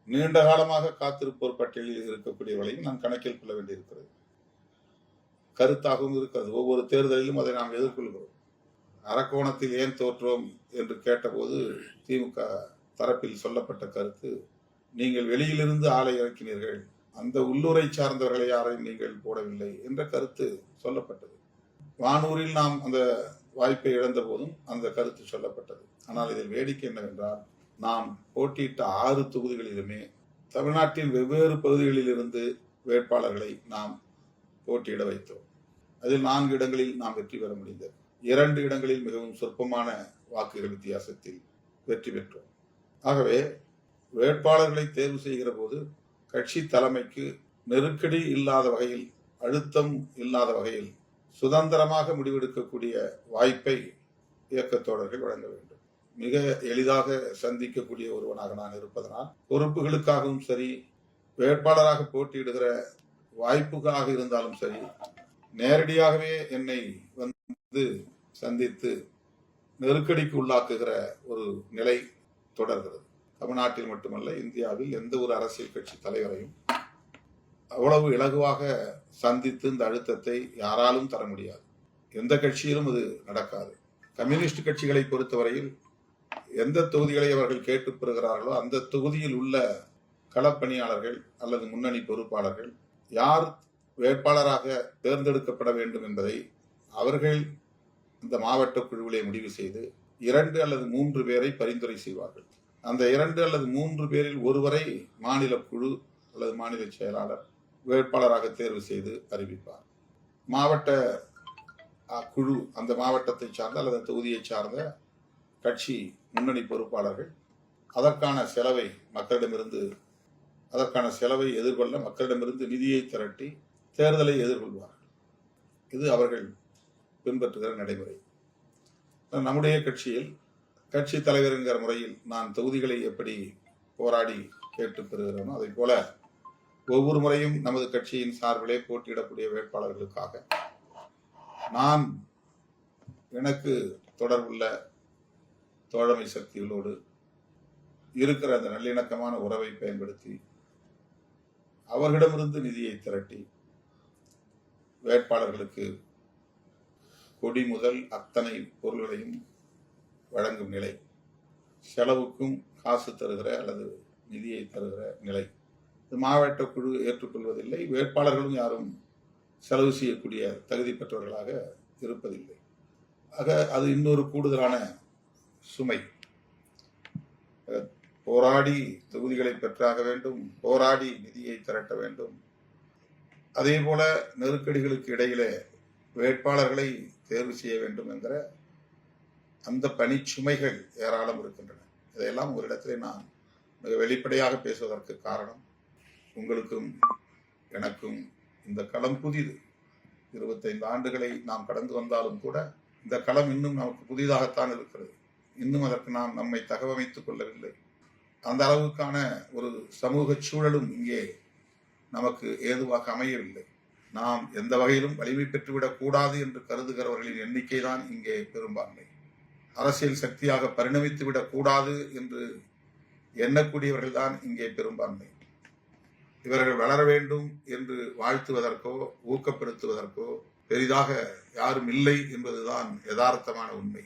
நீண்ட காலமாக காத்திருப்போர் பட்டியலில் இருக்கக்கூடியவர்களையும் நாம் கணக்கில் கொள்ள வேண்டியிருக்கிறது. கருத்தாகவும் இருக்கிறது. ஒவ்வொரு தேர்தலிலும் அதை நாம் எதிர்கொள்கிறோம். அரக்கோணத்தில் ஏன் தோற்றோம் என்று கேட்டபோது திமுக தரப்பில் சொல்லப்பட்ட கருத்து, நீங்கள் வெளியிலிருந்து ஆளை இறக்கினீர்கள், அந்த உள்ளூரை சார்ந்தவர்களை யாரையும் நீங்கள் போடவில்லை என்ற கருத்து சொல்லப்பட்டது. வானூரில் நாம் அந்த வாய்ப்பை இழந்த போதும் அந்த கருத்து சொல்லப்பட்டது. ஆனால் இதில் வேடிக்கை என்னவென்றால், நாம் போட்டியிட்ட 6 தொகுதிகளிலுமே தமிழ்நாட்டின் வெவ்வேறு பகுதிகளில் இருந்து வேட்பாளர்களை நாம் போட்டியிட வைத்தோம். அதில் 4 இடங்களில் நாம் வெற்றி பெற முடிந்தது. 2 இடங்களில் மிகவும் சொற்பமான வாக்குகள் வித்தியாசத்தில் வெற்றி பெற்றோம். ஆகவே வேட்பாளர்களை தேர்வு செய்கிற போது கட்சி தலைமைக்கு நெருக்கடி இல்லாத வகையில், அழுத்தம் இல்லாத வகையில் சுதந்திரமாக முடிவெடுக்கக்கூடிய வாய்ப்பை இயக்கத்தோழர்கள் வழங்க வேண்டும். மிக எளிதாக சந்திக்கக்கூடிய ஒருவனாக நான் இருப்பதனால் பொறுப்புகளுக்காகவும் சரி, வேட்பாளராக போட்டியிடுகிற வாய்ப்புக்காக இருந்தாலும் சரி, நேரடியாகவே என்னை வந்து சந்தித்து நெருக்கடிக்கு உள்ளாக்குகிற ஒரு நிலை தொடர்கிறது. தமிழ்நாட்டில் மட்டுமல்ல, இந்தியாவில் எந்த ஒரு அரசியல் கட்சி தலைவரையும் அவ்வளவு இலகுவாக சந்தித்து இந்த அழுத்தத்தை யாராலும் தர முடியாது. எந்த கட்சியிலும் அது நடக்காது. கம்யூனிஸ்ட் கட்சிகளை பொறுத்தவரையில் எந்த தொகுதிகளை அவர்கள் கேட்டு பெறுகிறார்களோ அந்த தொகுதியில் உள்ள களப்பணியாளர்கள் அல்லது முன்னணி பொறுப்பாளர்கள் யார் வேட்பாளராக தேர்ந்தெடுக்கப்பட வேண்டும் என்பதை அவர்கள் இந்த மாவட்ட குழுவிலே முடிவு செய்து 2 அல்லது 3 பேரை பரிந்துரை செய்வார்கள். அந்த 2 அல்லது 3 பேரில் ஒருவரை மாநில குழு அல்லது மாநில செயலாளர் வேட்பாளராக தேர்வு செய்து அறிவிப்பார். மாவட்ட குழு அந்த மாவட்டத்தை சார்ந்த அல்லது தொகுதியை சார்ந்த கட்சி முன்னணி பொறுப்பாளர்கள் அதற்கான செலவை எதிர்கொள்ள மக்களிடமிருந்து நிதியை திரட்டி தேர்தலை எதிர்கொள்வார்கள். இது அவர்கள் பின்பற்றுகிற நடைமுறை. நம்முடைய கட்சியில் கட்சி தலைவர் என்கிற முறையில் நான் தொகுதிகளை எப்படி போராடி கேட்டு பெறுகிறேனோ அதை போல ஒவ்வொரு முறையும் நமது கட்சியின் சார்பிலே போட்டியிடக்கூடிய வேட்பாளர்களுக்காக நான் எனக்கு தொடர்புள்ள தோழமை சக்திகளோடு இருக்கிற அந்த நல்லிணக்கமான உறவை பயன்படுத்தி அவர்களிடமிருந்து நிதியை திரட்டி வேட்பாளர்களுக்கு கொடி முதல் அத்தனை பொருள்களையும் வழங்கும் நிலை, செலவுக்கும் காசு தருகிற அல்லது நிதியை தருகிற நிலை மாவட்ட குழு ஏற்றுக்கொள்வதில்லை. வேட்பாளர்களும் யாரும் செலவு செய்யக்கூடிய தகுதி பெற்றவர்களாக இருப்பதில்லை. ஆக அது இன்னொரு கூடுதலான சுமை. போராடி தொகுதிகளை பெற்றாக வேண்டும், போராடி நிதியை திரட்ட வேண்டும். அதே போல நெருக்கடிகளுக்கு இடையிலே வேட்பாளர்களை தேர்வு செய்ய வேண்டும் என்கிற அந்த பணிச்சுமைகள் ஏராளம் இருக்கின்றன. இதையெல்லாம் ஒரு இடத்திலே நான் மிக வெளிப்படையாக பேசுவதற்கு காரணம், உங்களுக்கும் எனக்கும் இந்த களம் புதிது. 25 ஆண்டுகளை நாம் கடந்து வந்தாலும் கூட இந்த களம் இன்னும் நமக்கு புதிதாகத்தான் இருக்கிறது. இன்னும் அதற்கு நாம் நம்மை தகவமைத்துக் கொள்ளவில்லை. அந்த அளவுக்கான ஒரு சமூக சூழலும் இங்கே நமக்கு ஏதுவாக அமையவில்லை. நாம் எந்த வகையிலும் வலிமை பெற்றுவிடக் கூடாது என்று கருதுகிறவர்களின் எண்ணிக்கை தான் இங்கே பெரும்பான்மை. அரசியல் சக்தியாக பரிணமித்து விடக் கூடாது என்று எண்ணக்கூடியவர்கள் தான் இங்கே பெரும்பான்மை. இவர்கள் வளர வேண்டும் என்று வாழ்த்துவதற்கோ ஊக்கப்படுத்துவதற்கோ பெரிதாக யாரும் இல்லை என்பதுதான் யதார்த்தமான உண்மை.